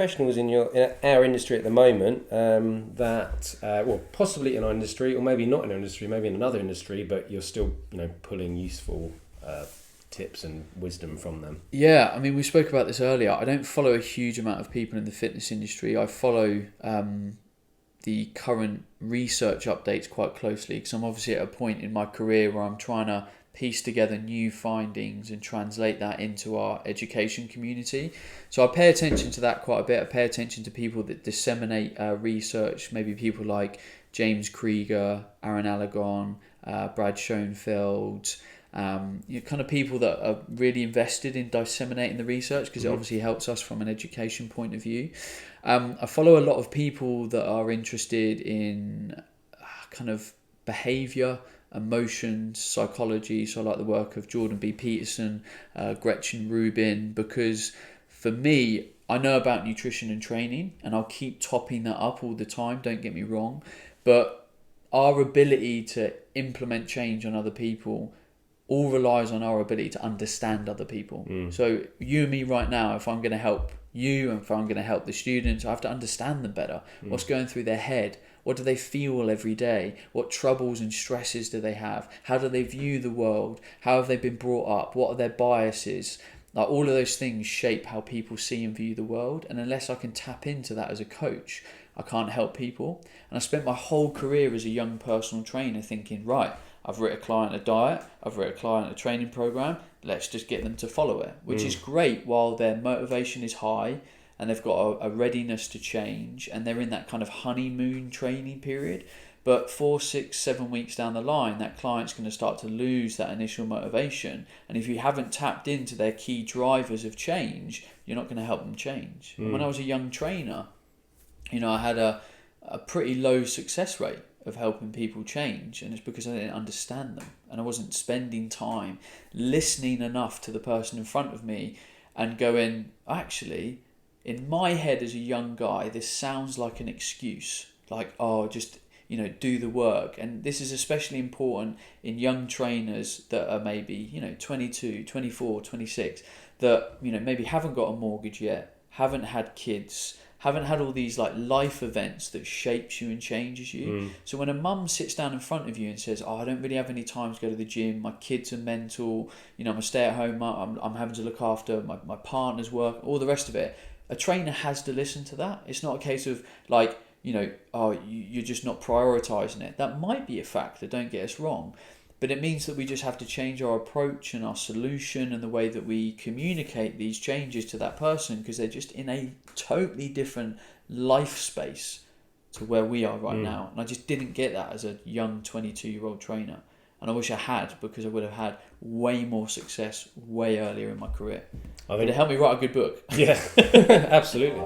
professionals in our industry at the moment possibly in our industry, or maybe not in our industry, maybe in another industry, but you're still pulling useful tips and wisdom from them? Yeah, I mean, we spoke about this earlier. I don't follow a huge amount of people in the fitness industry. I follow the current research updates quite closely, because I'm obviously at a point in my career where I'm trying to piece together new findings and translate that into our education community. So I pay attention to that quite a bit. I pay attention to people that disseminate research, maybe people like James Krieger, Aaron Allagon, Brad Schoenfeld, kind of people that are really invested in disseminating the research, because it obviously helps us from an education point of view. I follow a lot of people that are interested in kind of behaviour, emotions, psychology. So I like the work of Jordan B. Peterson, Gretchen Rubin, because for me, I know about nutrition and training, and I'll keep topping that up all the time, don't get me wrong. But our ability to implement change on other people all relies on our ability to understand other people. So you and me right now, if I'm going to help you and if I'm going to help the students, I have to understand them better. What's going through their head? What do they feel every day? What troubles and stresses do they have? How do they view the world? How have they been brought up? What are their biases? Like, all of those things shape how people see and view the world. And unless I can tap into that as a coach, I can't help people. And I spent my whole career as a young personal trainer thinking, right, I've written a client a diet, I've written a client a training program, let's just get them to follow it, which is great while their motivation is high and they've got a readiness to change and they're in that kind of honeymoon training period. But 4, 6, 7 weeks down the line, that client's going to start to lose that initial motivation. And if you haven't tapped into their key drivers of change, you're not going to help them change. And when I was a young trainer, I had a pretty low success rate of helping people change, and it's because I didn't understand them and I wasn't spending time listening enough to the person in front of me and going, actually, in my head as a young guy, this sounds like an excuse, like, oh, just do the work. And this is especially important in young trainers that are maybe 22, 24, 26, that maybe haven't got a mortgage yet, haven't had kids, haven't had all these like life events that shapes you and changes you. So when a mum sits down in front of you and says, oh, I don't really have any time to go to the gym, my kids are mental, I'm a stay-at-home mum, I'm having to look after my partner's work, all the rest of it, a trainer has to listen to that. It's not a case of like, you're just not prioritising it. That might be a factor, don't get us wrong. But it means that we just have to change our approach and our solution and the way that we communicate these changes to that person, because they're just in a totally different life space to where we are right now. And I just didn't get that as a young 22-year-old trainer. And I wish I had, because I would have had way more success way earlier in my career. But it helped me write a good book. Yeah, absolutely.